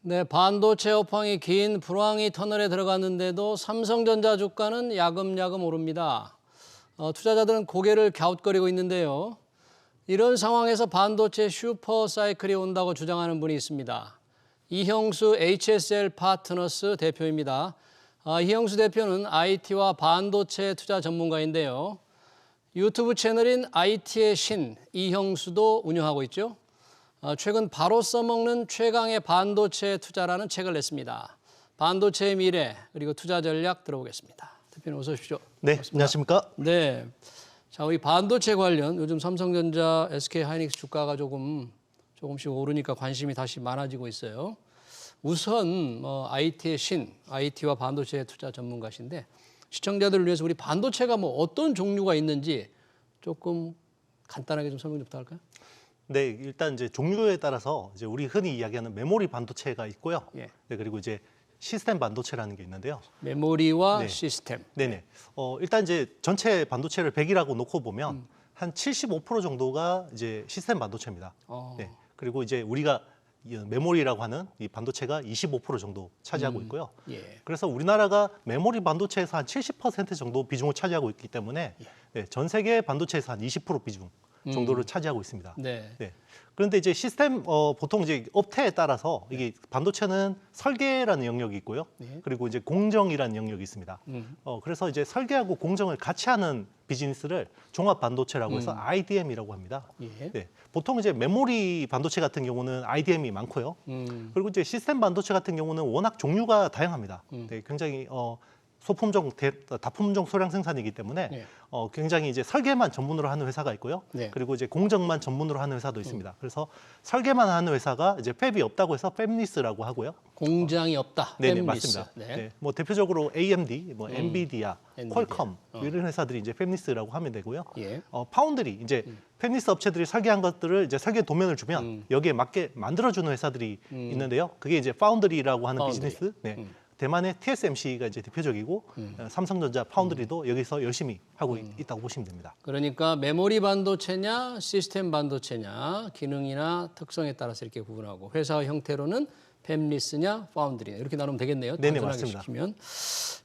네, 반도체 업황이 긴 불황이 터널에 들어갔는데도 삼성전자 주가는 야금야금 오릅니다. 투자자들은 고개를 갸웃거리고 있는데요. 이런 상황에서 반도체 슈퍼 사이클이 온다고 주장하는 분이 있습니다. 이형수 HSL 파트너스 대표입니다. 이형수 대표는 IT와 반도체 투자 전문가인데요. 유튜브 채널인 IT의 신 이형수도 운영하고 있죠. 최근 바로 써먹는 최강의 반도체 투자라는 책을 냈습니다. 반도체의 미래 그리고 투자 전략 들어보겠습니다. 대표님 어서 오십시오. 네, 반갑습니다. 안녕하십니까? 네, 자 우리 반도체 관련 요즘 삼성전자, SK하이닉스 주가가 조금씩 오르니까 관심이 다시 많아지고 있어요. 우선 IT의 신, IT와 반도체 투자 전문가신데 시청자들을 위해서 우리 반도체가 어떤 종류가 있는지 조금 간단하게 좀 설명 좀 부탁할까요? 네, 일단 이제 종류에 따라서 이제 우리 흔히 이야기하는 메모리 반도체가 있고요. 예. 네, 그리고 이제 시스템 반도체라는 게 있는데요. 메모리와 네. 시스템. 네네. 일단 이제 전체 반도체를 100이라고 놓고 보면 한 75% 정도가 이제 시스템 반도체입니다. 네. 그리고 이제 우리가 이 메모리라고 하는 이 반도체가 25% 정도 차지하고 있고요. 예. 그래서 우리나라가 메모리 반도체에서 한 70% 정도 비중을 차지하고 있기 때문에 네, 전 세계 반도체에서 한 20% 비중 정도를 차지하고 있습니다. 네. 네. 그런데 이제 시스템 보통 이제 업태에 따라서 이게 반도체는 설계라는 영역이 있고요. 그리고 이제 공정이라는 영역이 있습니다. 그래서 이제 설계하고 공정을 같이 하는 비즈니스를 종합 반도체라고 해서 IDM이라고 합니다. 예. 네. 보통 이제 메모리 반도체 같은 경우는 IDM이 많고요. 그리고 이제 시스템 반도체 같은 경우는 워낙 종류가 다양합니다. 네, 굉장히 소품종, 다품종 소량 생산이기 때문에 네. 굉장히 이제 설계만 전문으로 하는 회사가 있고요. 네. 그리고 이제 공정만 전문으로 하는 회사도 있습니다. 그래서 설계만 하는 회사가 이제 팹이 없다고 해서 팹리스라고 하고요. 공장이 없다. 네네, 팹리스. 맞습니다. 네. 네, 뭐 대표적으로 AMD, 뭐 엔비디아, 엔비디아. 퀄컴 이런 회사들이 이제 팹리스라고 하면 되고요. 예. 파운드리 이제 팹리스 업체들이 설계한 것들을 이제 설계 도면을 주면 여기에 맞게 만들어주는 회사들이 있는데요. 그게 이제 파운드리라고 하는 파운드리. 비즈니스. 네. 대만의 TSMC가 이제 대표적이고 삼성전자 파운드리도 여기서 열심히 하고 있다고 보시면 됩니다. 그러니까 메모리 반도체냐, 시스템 반도체냐, 기능이나 특성에 따라서 이렇게 구분하고 회사의 형태로는 팹리스냐, 파운드리냐 이렇게 나누면 되겠네요. 네네, 단순하게 맞습니다. 시키면.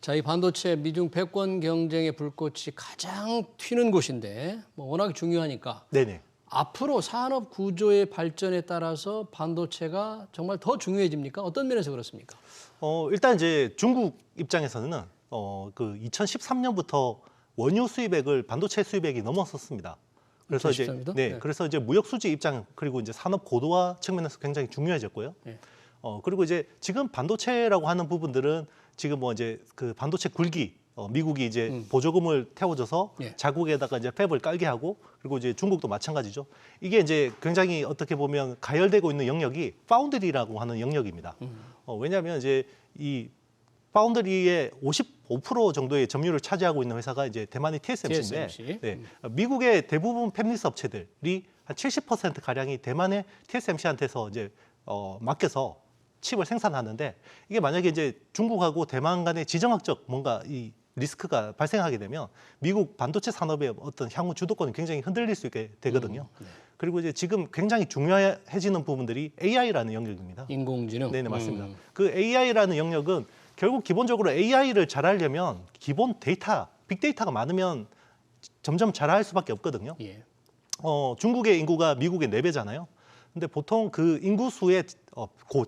자, 이 반도체 미중 패권 경쟁의 불꽃이 가장 튀는 곳인데 워낙 중요하니까 네네. 앞으로 산업 구조의 발전에 따라서 반도체가 정말 더 중요해집니까? 어떤 면에서 그렇습니까? 일단 이제 중국 입장에서는 그 2013년부터 원유 수입액을 반도체 수입액이 넘었었습니다. 그래서 2013년부터? 네, 네. 그래서 이제 무역 수지 입장 그리고 이제 산업 고도화 측면에서 굉장히 중요해졌고요. 네. 그리고 이제 지금 반도체라고 하는 부분들은 지금 뭐 이제 그 반도체 굴기 미국이 이제 보조금을 태워줘서 예. 자국에다가 자국에다가 이제 팹을 깔게 하고 그리고 이제 중국도 마찬가지죠. 이게 이제 굉장히 어떻게 보면 가열되고 있는 영역이 파운드리라고 하는 영역입니다. 왜냐하면 이제 이 파운드리의 55% 정도의 점유율을 차지하고 있는 회사가 이제 대만의 TSMC인데 TSMC. 네, 미국의 대부분 팹리스 업체들이 한 70% 가량이 대만의 TSMC한테서 이제 맡겨서 칩을 생산하는데 이게 만약에 이제 중국하고 대만 간의 지정학적 뭔가 이 리스크가 발생하게 되면 미국 반도체 산업의 어떤 향후 주도권이 굉장히 흔들릴 수 있게 되거든요. 그리고 이제 지금 굉장히 중요해지는 부분들이 AI라는 영역입니다. 인공지능. 네네, 맞습니다. 그 AI라는 영역은 결국 기본적으로 AI를 잘하려면 기본 데이터, 빅데이터가 많으면 점점 잘할 수밖에 없거든요. 예. 중국의 인구가 미국의 4배잖아요. 근데 보통 그 인구수의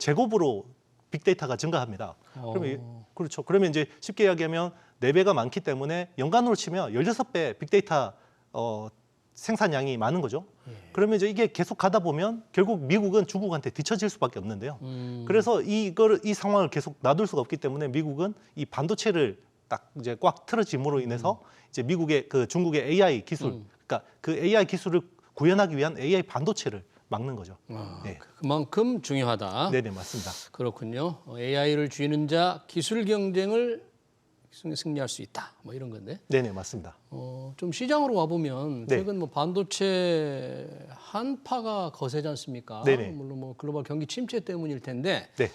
제곱으로 빅데이터가 증가합니다. 그렇죠. 그러면 이제 쉽게 이야기하면 4배가 많기 때문에 연간으로 치면 16배 빅데이터 생산량이 많은 거죠. 그러면 이제 이게 계속 가다 보면 결국 미국은 중국한테 뒤처질 수밖에 없는데요. 그래서 이 상황을 계속 놔둘 수가 없기 때문에 미국은 이 반도체를 딱 이제 꽉 틀어짐으로 인해서 이제 미국의 그 중국의 AI 기술, 그러니까 그 AI 기술을 구현하기 위한 AI 반도체를 막는 거죠. 네. 그만큼 중요하다. 네네, 맞습니다. 그렇군요. AI를 쥐는 자 기술 경쟁을 승리할 수 있다. 뭐 이런 건데. 네네, 맞습니다. 좀 시장으로 와 보면 네. 최근 반도체 한파가 거세지 않습니까? 네네. 물론 글로벌 경기 침체 때문일 텐데 네.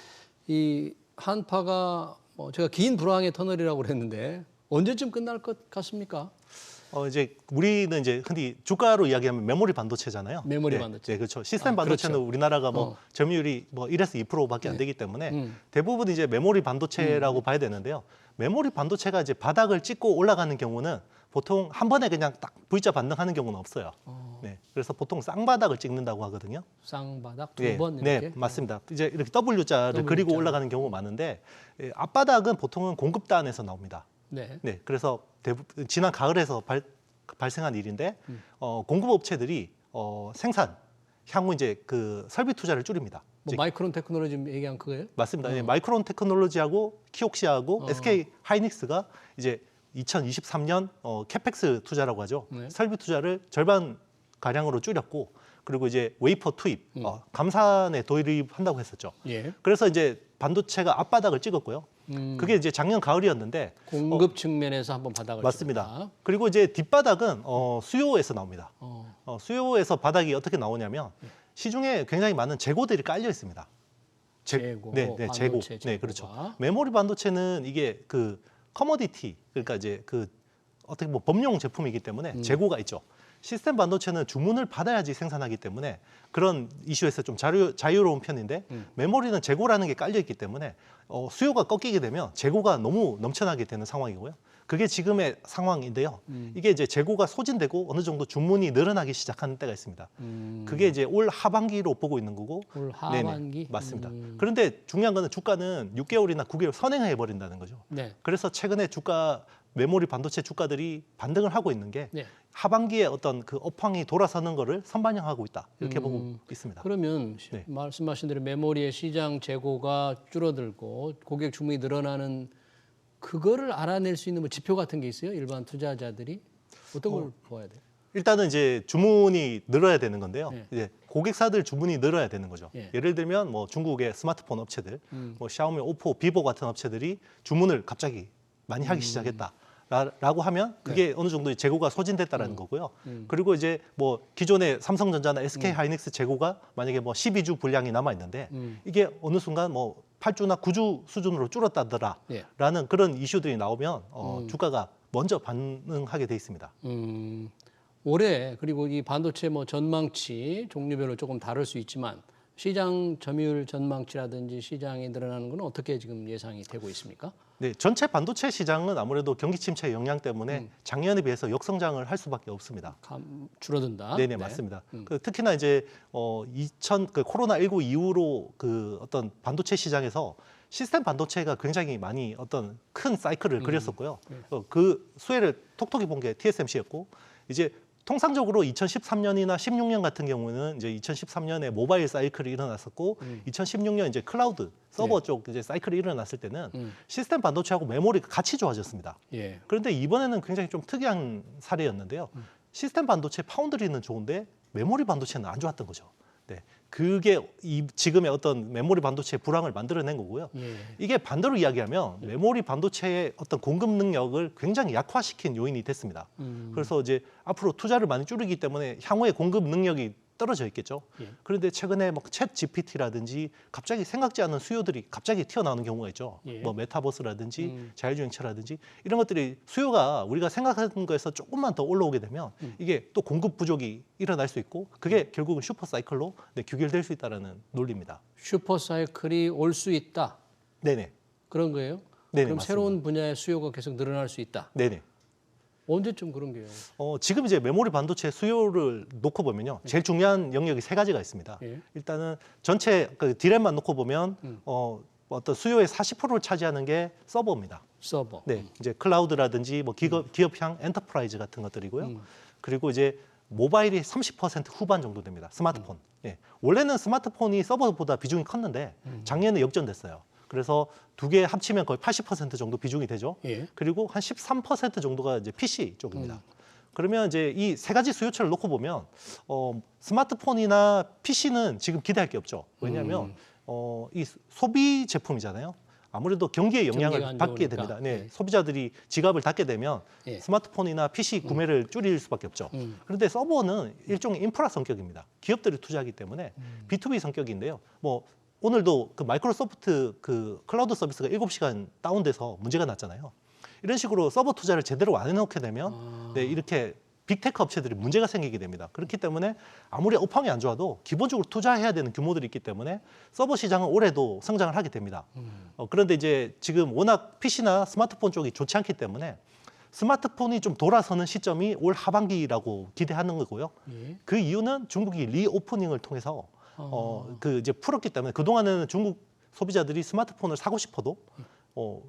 이 한파가 제가 긴 불황의 터널이라고 그랬는데 언제쯤 끝날 것 같습니까? 이제 우리는 이제 흔히 주가로 이야기하면 메모리 반도체잖아요. 메모리 반도체. 네, 그렇죠. 시스템 반도체는 그렇죠. 우리나라가 뭐 점유율이 뭐 1에서 2%밖에 안 되기 때문에 음. 대부분 이제 메모리 반도체라고 봐야 되는데요. 메모리 반도체가 이제 바닥을 찍고 올라가는 경우는 보통 한 번에 그냥 딱 V자 반등하는 경우는 없어요. 네, 그래서 보통 쌍바닥을 찍는다고 하거든요. 쌍바닥 두 네, 번 이렇게. 네, 맞습니다. 이제 이렇게 W자를 그리고 W자. 올라가는 경우가 많은데 앞바닥은 보통은 공급단에서 나옵니다. 네. 네, 그래서 지난 가을에서 발생한 일인데 공급업체들이 생산 향후 이제 그 설비 투자를 줄입니다. 뭐 즉, 마이크론 테크놀로지 얘기한 그거예요? 맞습니다. 예, 마이크론 테크놀로지하고 키옥시아하고 SK 하이닉스가 이제 2023년 캐펙스 투자라고 하죠. 네. 설비 투자를 절반 가량으로 줄였고 그리고 이제 웨이퍼 투입, 감산에 도입한다고 했었죠. 예. 그래서 이제 반도체가 앞바닥을 찍었고요. 그게 이제 작년 가을이었는데 공급 측면에서 한번 바닥을 맞습니다. 찍었다. 그리고 이제 뒷바닥은 수요에서 나옵니다. 어. 수요에서 바닥이 어떻게 나오냐면 시중에 굉장히 많은 재고들이 깔려 있습니다. 재고, 네, 네, 재고. 반도체 네, 그렇죠. 재고가. 메모리 반도체는 이게 그 커머디티, 그러니까 이제 그 어떻게 뭐 범용 제품이기 때문에 재고가 있죠. 시스템 반도체는 주문을 받아야지 생산하기 때문에 그런 이슈에서 좀 자유로운 편인데 메모리는 재고라는 게 깔려 있기 때문에 수요가 꺾이게 되면 재고가 너무 넘쳐나게 되는 상황이고요. 그게 지금의 상황인데요. 이게 이제 재고가 소진되고 어느 정도 주문이 늘어나기 시작하는 때가 있습니다. 그게 이제 올 하반기로 보고 있는 거고. 올 네네, 하반기? 맞습니다. 그런데 중요한 거는 주가는 6개월이나 9개월 선행해 버린다는 거죠. 네. 그래서 최근에 주가 메모리 반도체 주가들이 반등을 하고 있는 게 네. 하반기에 어떤 그 업황이 돌아서는 거를 선반영하고 있다. 이렇게 보고 있습니다. 그러면 네. 말씀하신 대로 메모리의 시장 재고가 줄어들고 고객 주문이 늘어나는 그거를 알아낼 수 있는 뭐 지표 같은 게 있어요? 일반 투자자들이 어떤 걸 보아야 돼요? 일단은 이제 주문이 늘어야 되는 건데요. 네. 이제 고객사들 주문이 늘어야 되는 거죠. 예. 예를 들면 뭐 중국의 스마트폰 업체들, 뭐 샤오미, 오포, 비보 같은 업체들이 주문을 갑자기 많이 하기 시작했다. 라고 하면 그게 어느 정도 재고가 소진됐다라는 거고요. 그리고 이제 뭐 기존의 삼성전자나 SK 하이닉스 재고가 만약에 뭐 12주 분량이 남아 있는데 이게 어느 순간 뭐 8주나 9주 수준으로 줄었다더라라는 예. 그런 이슈들이 나오면 주가가 먼저 반응하게 돼 있습니다. 올해 그리고 이 반도체 뭐 전망치 종류별로 조금 다를 수 있지만 시장 점유율 전망치라든지 시장이 늘어나는 건 어떻게 지금 예상이 되고 있습니까? 네, 전체 반도체 시장은 아무래도 경기 침체 영향 때문에 작년에 비해서 역성장을 할 수밖에 없습니다. 줄어든다. 네네, 맞습니다. 그 특히나 이제 그 코로나19 이후로 그 어떤 반도체 시장에서 시스템 반도체가 굉장히 많이 어떤 큰 사이클을 그렸었고요. 그 수혜를 톡톡히 본 게 TSMC였고 이제 통상적으로 2013년이나 16년 같은 경우는 이제 2013년에 모바일 사이클이 일어났었고 2016년 이제 클라우드 서버 쪽 이제 사이클이 일어났을 때는 시스템 반도체하고 메모리가 같이 좋아졌습니다. 예. 그런데 이번에는 굉장히 좀 특이한 사례였는데요. 시스템 반도체 파운드리는 좋은데 메모리 반도체는 안 좋았던 거죠. 네, 그게 지금의 어떤 메모리 반도체의 불황을 만들어낸 거고요. 예. 이게 반대로 이야기하면 메모리 반도체의 어떤 공급 능력을 굉장히 약화시킨 요인이 됐습니다. 그래서 이제 앞으로 투자를 많이 줄이기 때문에 향후에 공급 능력이 떨어져 있겠죠. 예. 그런데 최근에 뭐 챗 GPT라든지 갑자기 생각지 않은 수요들이 갑자기 튀어나오는 경우가 있죠. 예. 뭐 메타버스라든지 자율주행차라든지 이런 것들이 수요가 우리가 생각하는 거에서 조금만 더 올라오게 되면 이게 또 공급 부족이 일어날 수 있고 그게 결국은 슈퍼 사이클로 규결될 수 있다는 논리입니다. 슈퍼 사이클이 올 수 있다. 네네. 그런 거예요? 네네, 그럼 맞습니다. 새로운 분야의 수요가 계속 늘어날 수 있다. 네네. 언제쯤 그런 게요? 지금 이제 메모리 반도체 수요를 놓고 보면요, 제일 중요한 영역이 세 가지가 있습니다. 예. 일단은 전체 그 디램만 놓고 보면 어떤 수요의 40%를 차지하는 게 서버입니다. 서버. 네, 이제 클라우드라든지 뭐 기업형 엔터프라이즈 같은 것들이고요. 그리고 이제 모바일이 30% 후반 정도 됩니다. 스마트폰. 예. 원래는 스마트폰이 서버보다 비중이 컸는데 작년에 역전됐어요. 그래서 두 개 합치면 거의 80% 정도 비중이 되죠. 예. 그리고 한 13% 정도가 이제 PC 쪽입니다. 그러면 이제 이 세 가지 수요처를 놓고 보면 스마트폰이나 PC는 지금 기대할 게 없죠. 왜냐하면 이 소비 제품이잖아요. 아무래도 경기에 경기가 영향을 안 받게 좋으니까. 됩니다. 네, 예. 소비자들이 지갑을 닫게 되면 예. 스마트폰이나 PC 구매를 줄일 수밖에 없죠. 그런데 서버는 일종의 인프라 성격입니다. 기업들이 투자하기 때문에 B2B 성격인데요. 뭐 오늘도 그 마이크로소프트 그 클라우드 서비스가 7시간 다운돼서 문제가 났잖아요. 이런 식으로 서버 투자를 제대로 안 해놓게 되면 네, 이렇게 빅테크 업체들이 문제가 생기게 됩니다. 그렇기 때문에 아무리 업황이 안 좋아도 기본적으로 투자해야 되는 규모들이 있기 때문에 서버 시장은 올해도 성장을 하게 됩니다. 그런데 이제 지금 워낙 PC나 스마트폰 쪽이 좋지 않기 때문에 스마트폰이 좀 돌아서는 시점이 올 하반기라고 기대하는 거고요. 예. 그 이유는 중국이 리오프닝을 통해서 그 이제 풀었기 때문에 그 동안에는 중국 소비자들이 스마트폰을 사고 싶어도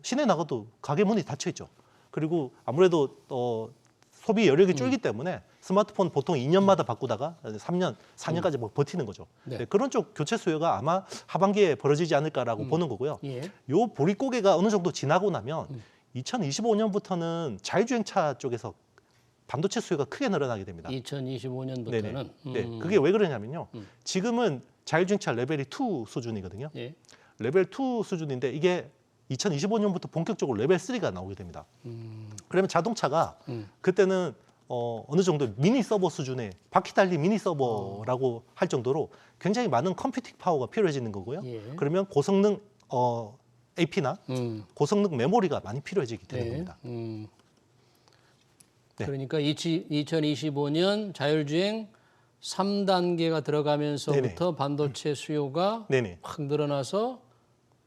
시내 나가도 가게 문이 닫혀 있죠. 그리고 아무래도 소비 여력이 줄기 때문에 스마트폰 보통 2년마다 바꾸다가 3년, 4년까지 뭐 버티는 거죠. 네. 네, 그런 쪽 교체 수요가 아마 하반기에 벌어지지 않을까라고 보는 거고요. 예. 요 보릿고개가 어느 정도 지나고 나면 2025년부터는 자율주행차 쪽에서 반도체 수요가 크게 늘어나게 됩니다. 2025년부터는 네, 그게 왜 그러냐면요. 지금은 자율주행차 레벨이 2 수준이거든요. 예. 레벨 2 수준인데 이게 2025년부터 본격적으로 레벨 3가 나오게 됩니다. 그러면 자동차가 그때는 어느 정도 미니 서버 수준의 바퀴 달린 미니 서버라고 할 정도로 굉장히 많은 컴퓨팅 파워가 필요해지는 거고요. 예. 그러면 고성능 AP나 고성능 메모리가 많이 필요해지게 되는 네. 겁니다. 네. 그러니까 2025년 자율주행 3단계가 들어가면서부터 네네. 반도체 수요가 네네. 확 늘어나서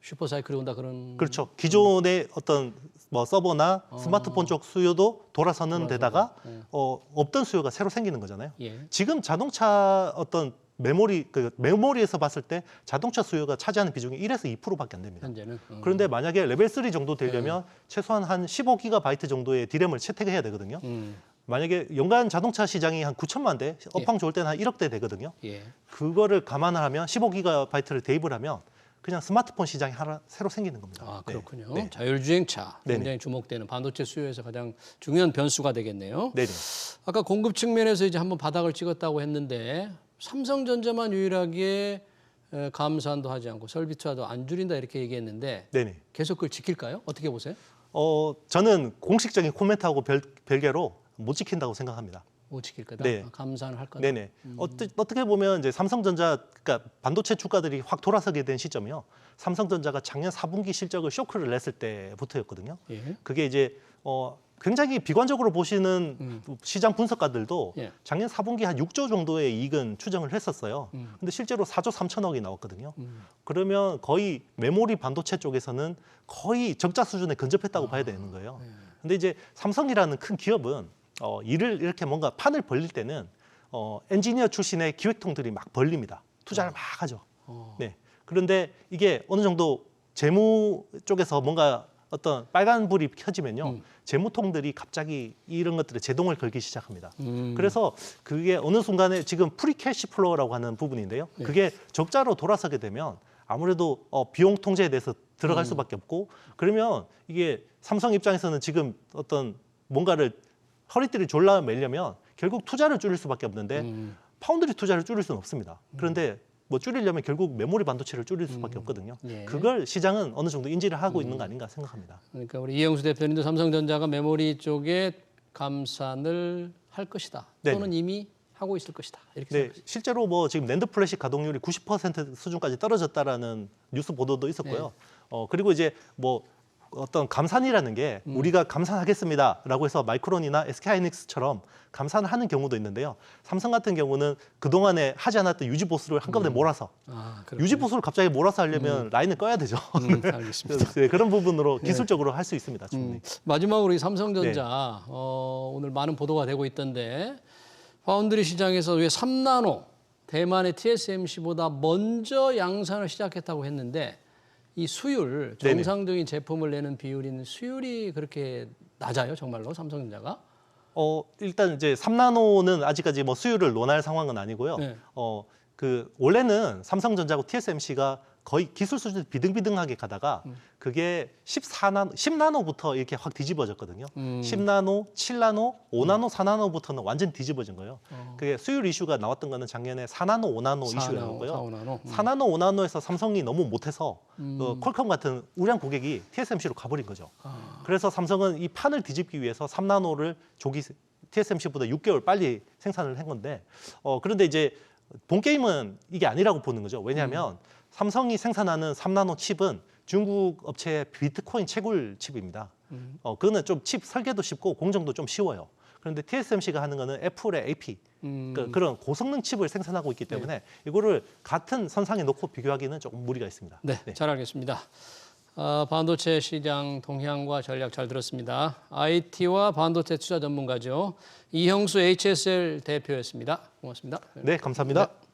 슈퍼사이클이 온다 그런. 그렇죠. 기존의 어떤 뭐 서버나 스마트폰 쪽 수요도 돌아서는 데다가 없던 수요가 새로 생기는 거잖아요. 예. 지금 자동차 어떤 메모리에서 봤을 때 자동차 수요가 차지하는 비중이 1에서 2%밖에 안 됩니다. 현재는. 그런데 만약에 레벨 3 정도 되려면 최소한 한 15GB 정도의 DRAM을 채택해야 되거든요. 만약에 연간 자동차 시장이 한 9천만 대, 업황 좋을 때는 한 1억 대 되거든요. 예. 그거를 감안을 하면 15GB를 대입을 하면 그냥 스마트폰 시장이 하나 새로 생기는 겁니다. 아, 그렇군요. 네. 자율주행차 네네. 굉장히 주목되는 반도체 수요에서 가장 중요한 변수가 되겠네요. 네네. 아까 공급 측면에서 이제 한번 바닥을 찍었다고 했는데 삼성전자만 유일하게 감산도 하지 않고 설비 투자도 안 줄인다 이렇게 얘기했는데 네네. 계속 그걸 지킬까요? 어떻게 보세요? 저는 공식적인 코멘트하고 별개로 못 지킨다고 생각합니다. 못 지킬 거다. 네. 감산을 할 거다. 네네. 어떻게 보면 이제 삼성전자, 그러니까 반도체 주가들이 확 돌아서게 된 시점이요. 삼성전자가 작년 4분기 실적을 쇼크를 냈을 때부터였거든요. 예. 그게 이제 굉장히 비관적으로 보시는 시장 분석가들도 예. 작년 4분기 한 6조 정도의 이익은 추정을 했었어요. 근데 실제로 4조 3천억이 나왔거든요. 그러면 거의 메모리 반도체 쪽에서는 거의 적자 수준에 근접했다고 봐야 되는 거예요. 근데 이제 삼성이라는 큰 기업은 일을 이렇게 뭔가 판을 벌릴 때는 엔지니어 출신의 기획통들이 막 벌립니다. 투자를 막 하죠. 네. 그런데 이게 어느 정도 재무 쪽에서 뭔가 어떤 빨간 불이 켜지면요, 재무통들이 갑자기 이런 것들에 제동을 걸기 시작합니다. 그래서 그게 어느 순간에 지금 프리캐시 플로우라고 하는 부분인데요. 그게 적자로 돌아서게 되면 아무래도 비용 통제에 대해서 들어갈 수밖에 없고, 그러면 이게 삼성 입장에서는 지금 어떤 뭔가를 허리띠를 졸라 매려면 결국 투자를 줄일 수밖에 없는데 파운드리 투자를 줄일 수는 없습니다. 그런데 뭐 줄이려면 결국 메모리 반도체를 줄일 수밖에 없거든요. 예. 그걸 시장은 어느 정도 인지를 하고 있는 거 아닌가 생각합니다. 그러니까 우리 이영수 대표님도 삼성전자가 메모리 쪽에 감산을 할 것이다. 네네. 또는 이미 하고 있을 것이다. 이렇게 네, 생각하시죠. 실제로 뭐 지금 낸드 플래시 가동률이 90% 수준까지 떨어졌다라는 뉴스 보도도 있었고요. 그리고 이제 뭐 어떤 감산이라는 게 우리가 감산하겠습니다라고 해서 마이크론이나 SK하이닉스처럼 감산을 하는 경우도 있는데요. 삼성 같은 경우는 그동안에 하지 않았던 유지 보수를 한꺼번에 몰아서 유지 보수를 갑자기 몰아서 하려면 라인을 꺼야 되죠. 알겠습니다. 네, 그런 부분으로 기술적으로 할 수 있습니다. 충분히. 마지막으로 이 삼성전자 오늘 많은 보도가 되고 있던데 파운드리 시장에서 왜 3나노 대만의 TSMC보다 먼저 양산을 시작했다고 했는데 이 수율, 네네. 정상적인 제품을 내는 비율인 수율이 그렇게 낮아요, 정말로 삼성전자가? 일단 이제 3나노는 아직까지 뭐 수율을 논할 상황은 아니고요. 네. 원래는 삼성전자하고 TSMC가 거의 기술 수준이 비등비등하게 가다가 그게 10나노부터 이렇게 확 뒤집어졌거든요. 10나노, 7나노, 5나노, 4나노부터는 완전 뒤집어진 거예요. 그게 수율 이슈가 나왔던 거는 작년에 4나노, 5나노 이슈였고요. 4나노, 5나노에서 삼성이 너무 못해서 퀄컴 같은 우량 고객이 TSMC로 가버린 거죠. 그래서 삼성은 이 판을 뒤집기 위해서 3나노를 TSMC보다 6개월 빨리 생산을 한 건데 그런데 이제 본 게임은 이게 아니라고 보는 거죠. 왜냐하면 삼성이 생산하는 3나노 칩은 중국 업체의 비트코인 채굴 칩입니다. 그거는 좀 칩 설계도 쉽고 공정도 좀 쉬워요. 그런데 TSMC가 하는 거는 애플의 AP, 그러니까 그런 고성능 칩을 생산하고 있기 때문에 이거를 같은 선상에 놓고 비교하기는 조금 무리가 있습니다. 네, 잘 알겠습니다. 반도체 시장 동향과 전략 잘 들었습니다. IT와 반도체 투자 전문가죠. 이형수 HSL 대표였습니다. 고맙습니다. 네, 감사합니다. 네.